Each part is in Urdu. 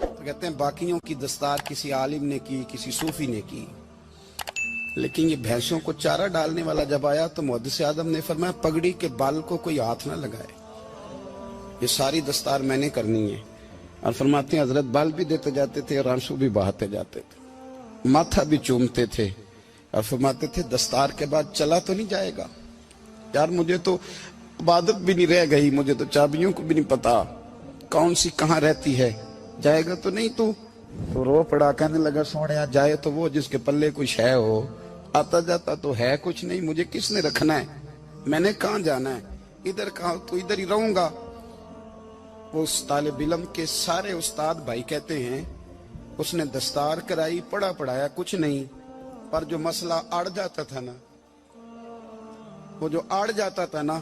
تو کہتے ہیں باقیوں کی دستار کسی عالم نے کی, کسی صوفی نے کی, لیکن یہ بھینسوں کو چارہ ڈالنے والا جب آیا تو محدث اعظم نے فرمایا پگڑی کے بال کو کوئی ہاتھ نہ لگائے, یہ ساری دستار میں نے کرنی ہے. اور فرماتے ہیں حضرت بال بھی دیتے جاتے تھے اور آنسو بھی بہاتے جاتے تھے, ماتھا بھی چومتے تھے اور فرماتے تھے دستار کے بعد چلا تو نہیں جائے گا یار, مجھے تو عبادت بھی نہیں رہ گئی, مجھے تو چابیوں کو بھی نہیں پتا کون سی کہاں رہتی ہے, جائے گا تو نہیں تو رو پڑا, کہنے لگا سوڑیا جائے تو وہ جس کے پلے کچھ ہے ہو, آتا جاتا تو ہے کچھ نہیں, مجھے کس نے رکھنا ہے, میں نے کہاں جانا ہے, ادھر کہاں تو ادھر ہی رہوں گا. اس طالب علم کے سارے استاد بھائی کہتے ہیں اس نے دستار کرائی, پڑھا پڑھایا کچھ نہیں, پر جو مسئلہ اڑ جاتا تھا نا, وہ جو اڑ جاتا تھا نا,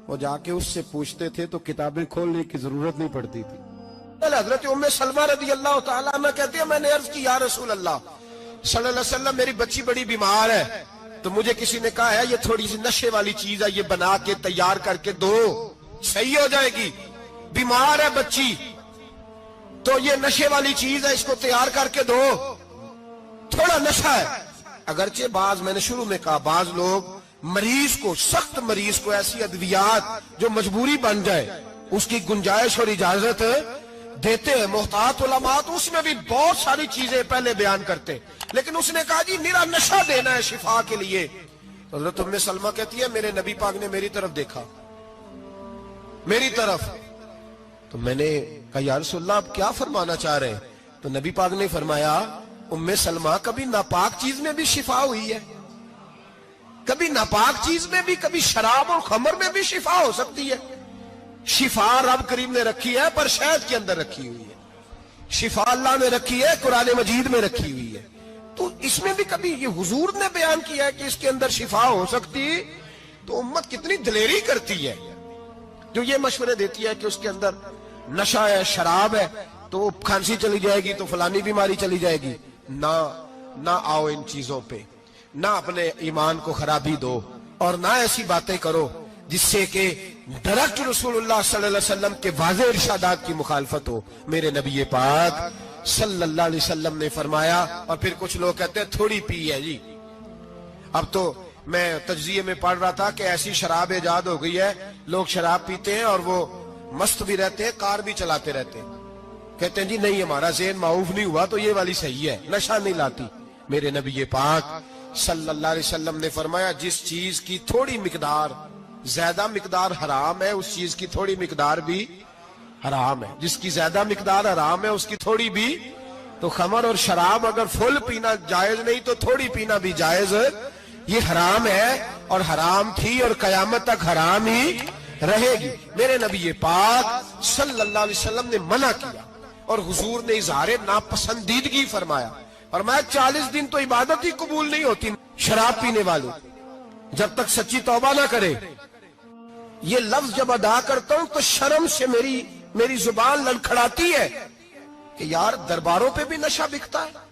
وہ جا کے اس سے پوچھتے تھے تو کتابیں کھولنے کی ضرورت نہیں پڑتی تھی. حضرت ام سلمہ رضی اللہ تعالیٰ عنہ کہتی ہے میں نے عرض کی یا رسول اللہ صلی اللہ علیہ وسلم میری بچی بڑی بیمار ہے, تو مجھے کسی نے کہا ہے یہ تھوڑی سی نشے والی چیز ہے, یہ بنا کے تیار کر کے دو صحیح ہو جائے گی, بیمار ہے بچی تو یہ نشے والی چیز ہے, اس کو تیار کر کے دو, تھوڑا نشہ ہے. اگرچہ بعض, میں نے شروع میں کہا, بعض لوگ مریض کو, سخت مریض کو ایسی ادویات جو مجبوری بن جائے اس کی گنجائش اور اجازت دیتے ہیں. محتاط علماء تو اس میں بھی بہت ساری چیزیں پہلے بیان کرتے, لیکن اس نے کہا جی میرا نشہ دینا ہے شفا کے لیے. حضرت ام سلمہ کہتی ہے میرے نبی پاک نے میری طرف دیکھا, میری طرف, تو میں نے کہا یا رسول اللہ آپ کیا فرمانا چاہ رہے ہیں؟ تو نبی پاک نے فرمایا ام سلمہ کبھی ناپاک چیز میں بھی شفا ہوئی ہے, کبھی ناپاک چیز میں بھی, کبھی شراب اور خمر میں بھی شفا ہو سکتی ہے. شفا رب کریم نے رکھی ہے پر شہد کے اندر رکھی ہوئی ہے, شفا اللہ نے رکھی ہے قرآن مجید میں رکھی ہوئی ہے, تو اس میں بھی کبھی یہ حضور نے بیان کیا ہے کہ اس کے اندر شفا ہو سکتی, تو امت کتنی دلیری کرتی ہے جو یہ مشورے دیتی ہے کہ اس کے اندر نشہ ہے, شراب ہے, تو کھانسی چلی جائے گی تو فلانی بیماری چلی جائے گی. نہ آؤ ان چیزوں پہ, نہ اپنے ایمان کو خرابی دو, اور نہ ایسی باتیں کرو جس سے کہ ڈائریکٹ رسول اللہ صلی اللہ علیہ وسلم کے واضح ارشادات کی مخالفت ہو. میرے نبی پاک صلی اللہ علیہ وسلم نے فرمایا, اور پھر کچھ لوگ کہتے ہیں تھوڑی پی ہے جی. اب تو میں تجزیے میں پڑھ رہا تھا کہ ایسی شراب ایجاد ہو گئی ہے, لوگ شراب پیتے ہیں اور وہ مست بھی رہتے ہیں, کار بھی چلاتے رہتے ہیں, کہتے ہیں جی نہیں ہمارا ذہن معاف نہیں ہوا تو یہ والی صحیح ہے, نشہ نہیں لاتی. میرے نبی پاک صلی اللہ علیہ وسلم نے فرمایا جس چیز کی تھوڑی مقدار, زیادہ مقدار حرام ہے اس چیز کی تھوڑی مقدار بھی حرام ہے, جس کی زیادہ مقدار حرام ہے اس کی تھوڑی بھی. تو خمر اور شراب اگر فل پینا جائز نہیں تو تھوڑی پینا بھی جائز, یہ حرام ہے اور حرام تھی اور قیامت تک حرام ہی رہے گی. میرے نبی پاک صلی اللہ علیہ وسلم نے منع کیا اور حضور نے اظہار ناپسندیدگی فرمایا, اور میں 40 دن تو عبادت ہی قبول نہیں ہوتی شراب پینے والوں جب تک سچی توبہ نہ کرے. یہ لفظ جب ادا کرتا ہوں تو شرم سے میری زبان لڑکھڑاتی ہے کہ یار درباروں پہ بھی نشہ بکتا ہے.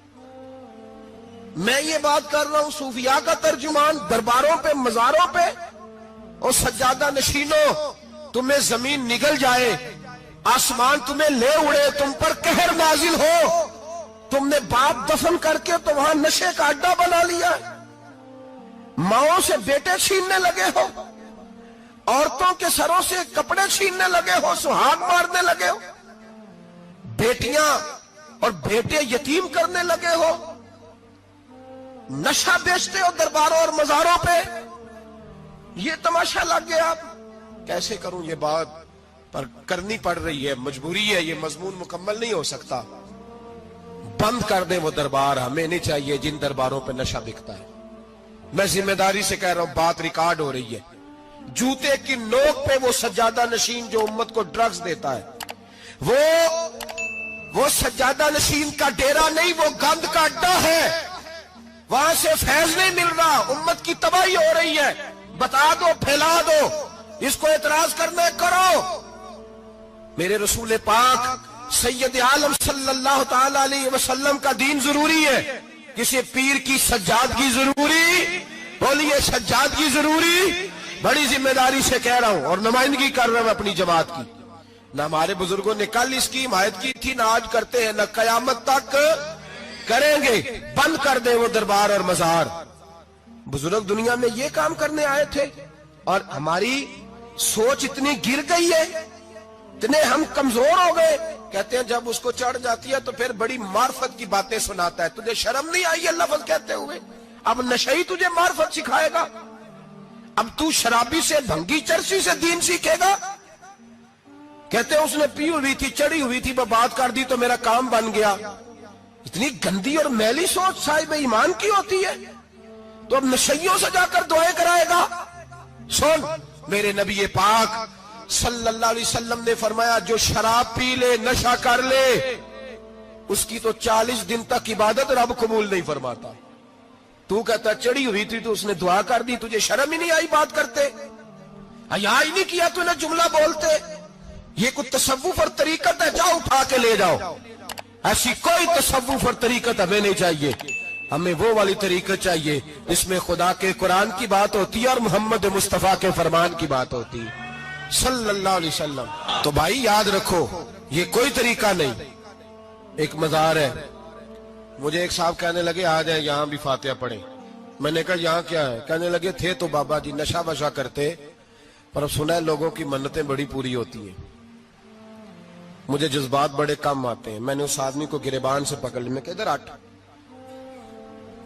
میں یہ بات کر رہا ہوں صوفیاء کا ترجمان, درباروں پہ, مزاروں پہ, اور سجادہ نشینوں تمہیں زمین نگل جائے, آسمان تمہیں لے اڑے, تم پر قہر نازل ہو, تم نے باپ دفن کر کے تو وہاں نشے کا اڈا بنا لیا, ماؤں سے بیٹے چھیننے لگے ہو, عورتوں کے سروں سے کپڑے چھیننے لگے ہو, سہاگ مارنے لگے ہو, بیٹیاں اور بیٹے یتیم کرنے لگے ہو, نشہ بیچتے ہو درباروں اور مزاروں پہ. یہ تماشا لگ گیا. آپ کیسے کروں یہ بات, پر کرنی پڑ رہی ہے, مجبوری ہے, یہ مضمون مکمل نہیں ہو سکتا. بند کر دیں وہ دربار, ہمیں نہیں چاہیے جن درباروں پہ نشہ بکتا ہے. میں ذمہ داری سے کہہ رہا ہوں, بات ریکارڈ ہو رہی ہے. جوتے کی نوک پہ وہ سجادہ نشین جو امت کو ڈرگز دیتا ہے, وہ سجادہ نشین کا ڈیرا نہیں, وہ گند کا اڈا ہے, وہاں سے فیض نہیں مل رہا, امت کی تباہی ہو رہی ہے. بتا دو, پھیلا دو, اس کو اعتراض کرنا کرو. میرے رسول پاک سید عالم صلی اللہ تعالی علیہ وسلم کا دین ضروری ہے, کسی پیر کی سجادگی ضروری, بولیے سجادگی ضروری. بڑی ذمہ داری سے کہہ رہا ہوں اور نمائندگی کر رہا ہوں اپنی جماعت کی. نہ ہمارے بزرگوں نے کل اس کی حمایت کی تھی، نہ آج کرتے ہیں، نہ قیامت تک کریں گے۔ بند کر دیں وہ دربار اور مزار۔ بزرگ دنیا میں یہ کام کرنے آئے تھے، اور ہماری سوچ اتنی گر گئی ہے، اتنے ہم کمزور ہو گئے۔ کہتے ہیں جب اس کو چڑھ جاتی ہے تو پھر بڑی معرفت کی باتیں سناتا ہے۔ تجھے شرم نہیں آئی یہ لفظ کہتے ہوئے؟ اب نشئی تجھے معرفت سکھائے گا؟ اب تو شرابی سے، بھنگی چرسی سے دین سیکھے گا؟ کہتے ہیں اس نے پی ہوئی تھی، چڑھی ہوئی تھی، میں بات کر دی تو میرا کام بن گیا۔ اتنی گندی اور میلی سوچ صاحب ایمان کی ہوتی ہے، تو اب نشیوں سے جا کر دعائیں کرائے گا؟ سن، میرے نبی پاک صلی اللہ علیہ وسلم نے فرمایا جو شراب پی لے، نشہ کر لے، اس کی تو 40 دن تک عبادت رب قبول نہیں فرماتا۔ تو کہتا چڑھی ہوئی تھی تو اس نے دعا کر دی، تجھے شرم ہی نہیں آئی بات کرتے؟ حیا ہی نہیں کیا تو نے جملہ بولتے؟ یہ کوئی تصوف اور طریقت ہے؟ جاؤ اٹھا کے لے جاؤ۔ ایسی کوئی تصوف اور طریقت ہمیں نہیں چاہیے، ہمیں وہ والی طریقت چاہیے جس میں خدا کے قرآن کی بات ہوتی ہے اور محمد مصطفیٰ کے فرمان کی بات ہوتی ہے صلی اللہ علیہ وسلم۔ تو بھائی یاد رکھو، یہ کوئی طریقہ نہیں۔ ایک مزار ہے، مجھے ایک صاحب کہنے لگے آ جائیں یہاں بھی فاتحہ پڑھیں۔ میں نے کہا یہاں کیا ہے؟ کہنے لگے تھے تو بابا جی نشہ وشا کرتے، پر اب سنا ہے لوگوں کی منتیں بڑی پوری ہوتی ہیں۔ مجھے جذبات بڑے کم آتے ہیں۔ میں نے اس آدمی کو گریبان سے پکڑ لی، میں کہ ادھر ہٹ،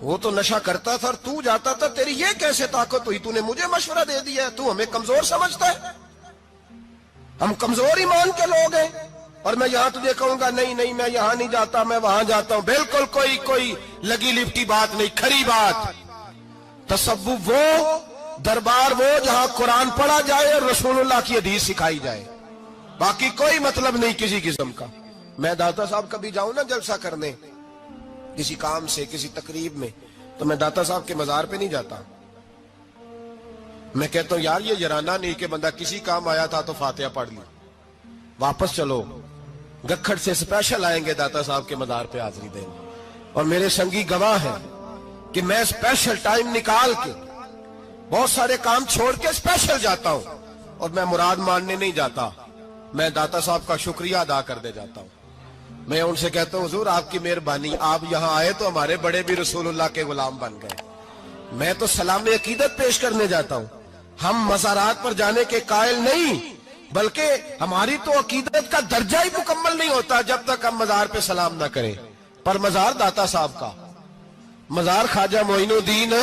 وہ تو نشہ کرتا تھا اور تو جاتا تھا، تیری یہ کیسے طاقت ہوئی؟ تو نے مجھے مشورہ دے دیا ہے، تو ہمیں کمزور سمجھتا ہے؟ ہم کمزور ایمان کے لوگ ہیں، اور میں یہاں تجھے کہوں گا نہیں نہیں میں یہاں نہیں جاتا، میں وہاں جاتا ہوں۔ بالکل کوئی لگی لپٹی بات نہیں، کھری بات۔ تصوف وہ، دربار وہ جہاں قرآن پڑھا جائے اور رسول اللہ کی حدیث سکھائی جائے، باقی کوئی مطلب نہیں کسی قسم کا۔ میں داتا صاحب کبھی جاؤں نا جلسہ کرنے کسی کام سے، کسی تقریب میں، تو میں داتا صاحب کے مزار پہ نہیں جاتا۔ میں کہتا ہوں یار یہ یرانہ نہیں کہ بندہ کسی کام آیا تھا تو فاتحہ پڑھ لی، واپس چلو۔ گکھڑ سے سپیشل آئیں گے داتا صاحب کے مزار پہ حاضری دیں، اور میرے سنگی گواہ ہیں کہ میں سپیشل ٹائم نکال کے بہت سارے کام چھوڑ کے سپیشل جاتا ہوں، اور میں مراد ماننے نہیں جاتا، میں داتا صاحب کا شکریہ ادا کر دے جاتا ہوں۔ میں ان سے کہتا ہوں حضور آپ کی مہربانی، آپ یہاں آئے تو ہمارے بڑے بھی رسول اللہ کے غلام بن گئے۔ میں تو سلام عقیدت پیش کرنے جاتا ہوں، ہم مزارات پر جانے کے قائل نہیں، بلکہ ہماری تو عقیدت کا درجہ ہی مکمل نہیں ہوتا جب تک ہم مزار پہ سلام نہ کریں۔ پر مزار داتا صاحب کا، مزار خواجہ معین الدین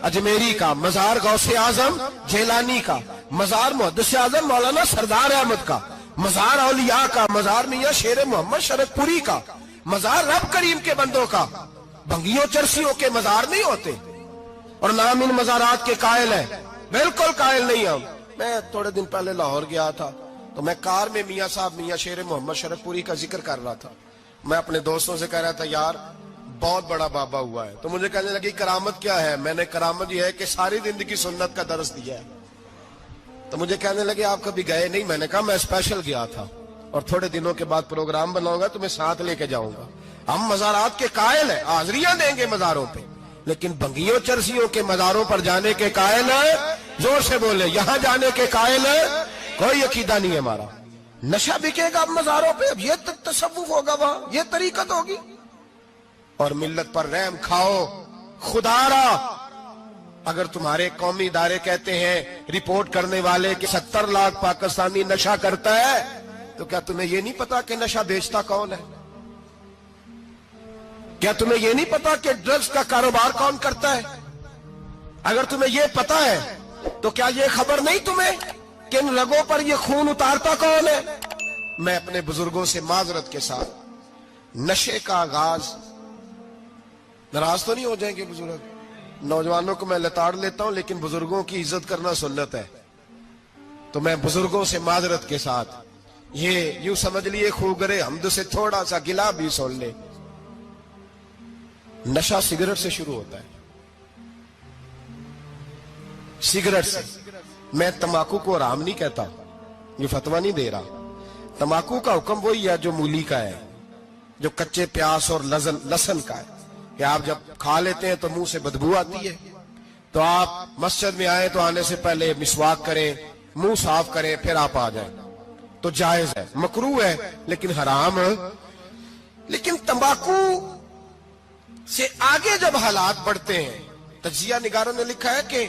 اجمیری کا، مزار غوث اعظم جیلانی کا، مزار محدث اعظم مولانا سردار احمد کا، مزار اولیاء کا، مزار میاں شیر محمد شرک پوری کا، مزار رب کریم کے بندوں کا۔ بھنگیوں چرسیوں کے مزار نہیں ہوتے، اور نام ان مزارات کے قائل ہیں، بالکل قائل نہیں ہم۔ میں تھوڑے دن پہلے لاہور گیا تھا، تو میں کار میں میاں صاحب میاں شیر محمد شرک پوری کا ذکر کر رہا تھا۔ میں اپنے دوستوں سے کہہ رہا تھا یار بہت بڑا بابا ہوا ہے، تو مجھے کہنے لگی کرامت کیا ہے؟ میں نے کرامت یہ ہے کہ ساری زندگی سنت کا درس دیا ہے۔ تو مجھے کہنے لگے آپ کبھی گئے نہیں؟ میں نے کہا میں اسپیشل گیا تھا، اور تھوڑے دنوں کے بعد پروگرام بناؤں گا تو میں ساتھ لے کے جاؤں گا۔ ہم مزارات کے قائل ہیں، حاضریاں دیں گے مزاروں پہ، لیکن بھنگیوں چرسیوں کے مزاروں پر جانے کے قائل ہیں؟ زور سے بولے، یہاں جانے کے قائل ہیں؟ کوئی عقیدہ نہیں ہے ہمارا۔ نشہ بکے گا اب مزاروں پہ، اب یہ تصوف ہوگا وہاں، یہ طریقت ہوگی۔ اور ملت پر رحم کھاؤ خدا را۔ اگر تمہارے قومی ادارے کہتے ہیں رپورٹ کرنے والے کہ 70 لاکھ پاکستانی نشہ کرتا ہے، تو کیا تمہیں یہ نہیں پتا کہ نشہ بیچتا کون ہے؟ کیا تمہیں یہ نہیں پتا کہ ڈرگز کا کاروبار کون کرتا ہے؟ اگر تمہیں یہ پتا ہے تو کیا یہ خبر نہیں تمہیں کہ ان رگوں پر یہ خون اتارتا کون ہے؟ میں اپنے بزرگوں سے معذرت کے ساتھ، نشے کا آغاز، ناراض تو نہیں ہو جائیں گے بزرگ، نوجوانوں کو میں لتاڑ لیتا ہوں لیکن بزرگوں کی عزت کرنا سنت ہے، تو میں بزرگوں سے معذرت کے ساتھ یہ یوں سمجھ لیے خوگرے حمد سے تھوڑا سا گلا بھی سن لے۔ نشہ سگریٹ سے شروع ہوتا ہے، سگریٹ سے۔ میں تمباکو کو حرام نہیں کہتا، یہ فتویٰ نہیں دے رہا۔ تمباکو کا حکم وہی ہے جو مولی کا ہے، جو کچے پیاز اور لہسن کا ہے، کہ آپ جب کھا لیتے ہیں تو منہ سے بدبو آتی ہے، تو آپ مسجد میں آئیں تو آنے سے پہلے مسواک کریں، منہ صاف کریں، پھر آپ آ جائیں۔ تو جائز ہے، مکروہ ہے لیکن حرام۔ لیکن تمباکو سے آگے جب حالات بڑھتے ہیں، تجزیہ نگاروں نے لکھا ہے کہ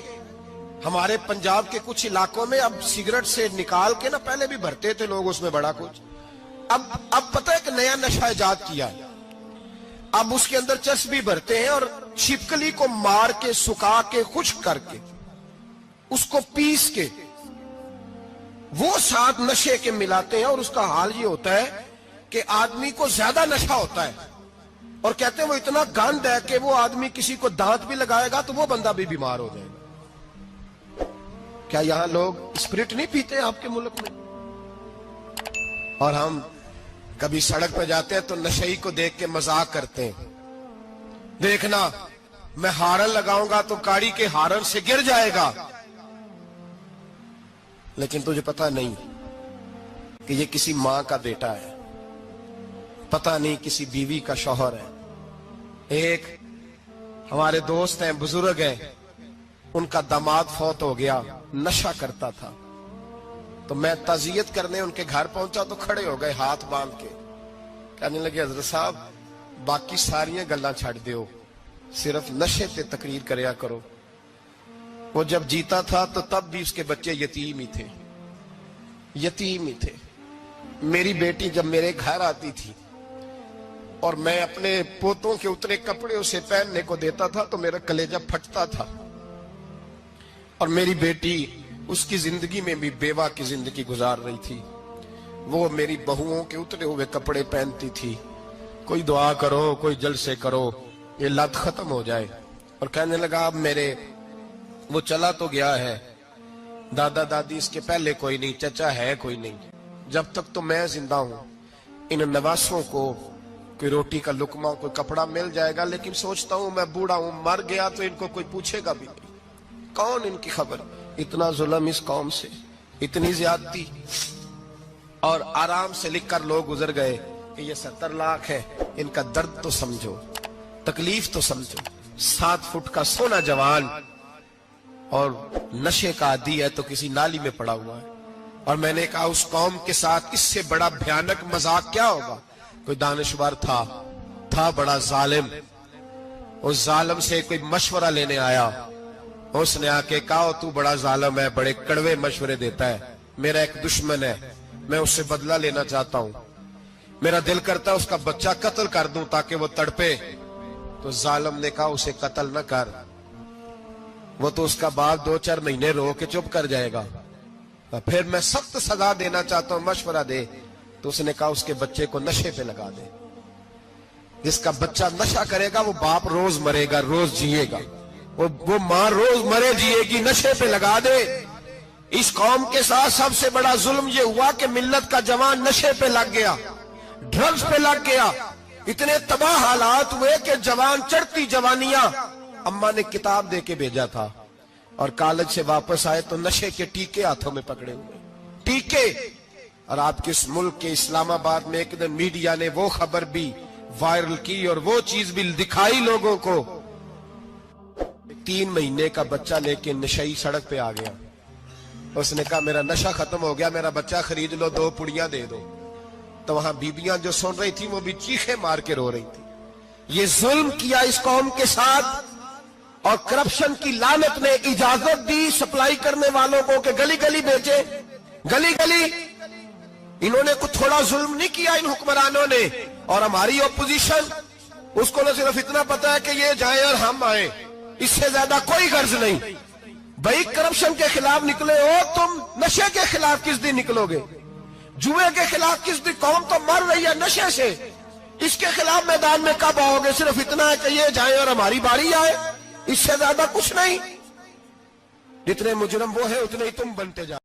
ہمارے پنجاب کے کچھ علاقوں میں اب سگریٹ سے نکال کے نا، پہلے بھی بھرتے تھے لوگ اس میں بڑا کچھ، اب پتہ ہے کہ نیا نشہ ایجاد کیا ہے، اب اس کے اندر چرس بھی بھرتے ہیں اور چھپکلی کو مار کے سکھا کے خشک کر کے اس کو پیس کے وہ ساتھ نشے کے ملاتے ہیں، اور اس کا حال یہ ہوتا ہے کہ آدمی کو زیادہ نشہ ہوتا ہے، اور کہتے ہیں وہ اتنا گند ہے کہ وہ آدمی کسی کو دانت بھی لگائے گا تو وہ بندہ بھی بیمار ہو جائے گا۔ کیا یہاں لوگ اسپرٹ نہیں پیتے آپ کے ملک میں؟ اور ہم کبھی سڑک پہ جاتے ہیں تو نشئی کو دیکھ کے مذاق کرتے ہیں، دیکھنا میں ہارن لگاؤں گا تو گاڑی کے ہارن سے گر جائے گا، لیکن تجھے پتا نہیں کہ یہ کسی ماں کا بیٹا ہے، پتا نہیں کسی بیوی کا شوہر ہے۔ ایک ہمارے دوست ہیں، بزرگ ہیں، ان کا داماد فوت ہو گیا، نشہ کرتا تھا، تو میں تعزیت کرنے ان کے گھر پہنچا تو کھڑے ہو گئے ہاتھ باندھ کے، کہنے لگے حضرت صاحب باقی ساریاں گلاں چھڑ دیو، صرف نشے تے تقریر کریا کرو۔ وہ جب جیتا تھا تو تب بھی اس کے بچے یتیم ہی تھے، یتیم ہی تھے۔ میری بیٹی جب میرے گھر آتی تھی اور میں اپنے پوتوں کے اتنے کپڑے اسے پہننے کو دیتا تھا تو میرا کلیجہ پھٹتا تھا، اور میری بیٹی اس کی زندگی میں بھی بیوہ کی زندگی گزار رہی تھی، وہ میری بہوؤں کے اترے ہوئے کپڑے پہنتی تھی، کوئی دعا کرو، کوئی جلسے کرو، یہ لت ختم ہو جائے۔ اور کہنے لگا اب میرے وہ چلا تو گیا ہے، دادا دادی اس کے پہلے کوئی نہیں، چچا ہے کوئی نہیں، جب تک تو میں زندہ ہوں ان نواسوں کو کوئی روٹی کا لقمہ، کوئی کپڑا مل جائے گا، لیکن سوچتا ہوں میں بوڑھا ہوں، مر گیا تو ان کو کوئی پوچھے گا بھی نہیں، کون ان کی خبر۔ اتنا ظلم اس قوم سے، اتنی زیادتی، اور آرام سے لکھ کر لوگ گزر گئے کہ یہ 70 لاکھ ہے، ان کا درد تو سمجھو، تکلیف تو سمجھو۔ 7 فٹ کا سونا جوان اور نشے کا عادی ہے تو کسی نالی میں پڑا ہوا ہے۔ اور میں نے کہا اس قوم کے ساتھ اس سے بڑا بھیانک مذاق کیا ہوگا؟ کوئی دانشور تھا بڑا ظالم، اس ظالم سے کوئی مشورہ لینے آیا، اس نے آ کے کہا تو بڑا ظالم ہے، بڑے کڑوے مشورے دیتا ہے، میرا ایک دشمن ہے، میں اس سے بدلہ لینا چاہتا ہوں، میرا دل کرتا ہے اس کا بچہ قتل کر دوں تاکہ وہ تڑپے۔ تو ظالم نے کہا اسے قتل نہ کر، وہ تو اس کا باپ 2-4 مہینے رو کے چپ کر جائے گا، پھر میں سخت سزا دینا چاہتا ہوں، مشورہ دے۔ تو اس نے کہا اس کے بچے کو نشے پہ لگا دے، جس کا بچہ نشہ کرے گا وہ باپ روز مرے گا، روز جیے گا، وہ ماں روز مرے جیے گی، نشے پہ لگا دے۔ اس قوم کے ساتھ سب سے بڑا ظلم یہ ہوا کہ ملت کا جوان نشے پہ لگ گیا، ڈرگز پہ لگ گیا، اتنے تباہ حالات ہوئے کہ جوان چڑھتی جوانیاں، اماں نے کتاب دے کے بھیجا تھا، اور کالج سے واپس آئے تو نشے کے ٹیکے ہاتھوں میں پکڑے ہوئے، ٹیکے۔ اور آپ کے اس ملک کے اسلام آباد میں ایک دن میڈیا نے وہ خبر بھی وائرل کی اور وہ چیز بھی دکھائی لوگوں کو، 3 مہینے کا بچہ لے کے نشئی سڑک پہ آ گیا، اس نے کہا میرا نشہ ختم ہو گیا، میرا بچہ خرید لو، 2 پڑیاں دے دو۔ تو وہاں بیبیاں جو سن رہی تھی وہ بھی چیخیں مار کے رو رہی تھی۔ یہ ظلم کیا اس قوم کے ساتھ، اور کرپشن کی لعنت نے اجازت دی سپلائی کرنے والوں کو کہ گلی گلی بیچے، گلی گلی۔ انہوں نے کچھ تھوڑا ظلم نہیں کیا ان حکمرانوں نے، اور ہماری اپوزیشن اس کو نہ صرف اتنا پتا ہے کہ یہ جائیں اور ہم آئیں، اس سے زیادہ کوئی غرض نہیں۔ بھائی کرپشن کے خلاف نکلے ہو تم، نشے کے خلاف کس دن نکلو گے؟ جوئے کے خلاف کس دن؟ قوم تو مر رہی ہے نشے سے، اس کے خلاف میدان میں کب آؤ گے؟ صرف اتنا ہے کہ یہ جائیں اور ہماری باری آئے، اس سے زیادہ کچھ نہیں۔ جتنے مجرم وہ ہیں اتنے ہی تم بنتے جاؤ۔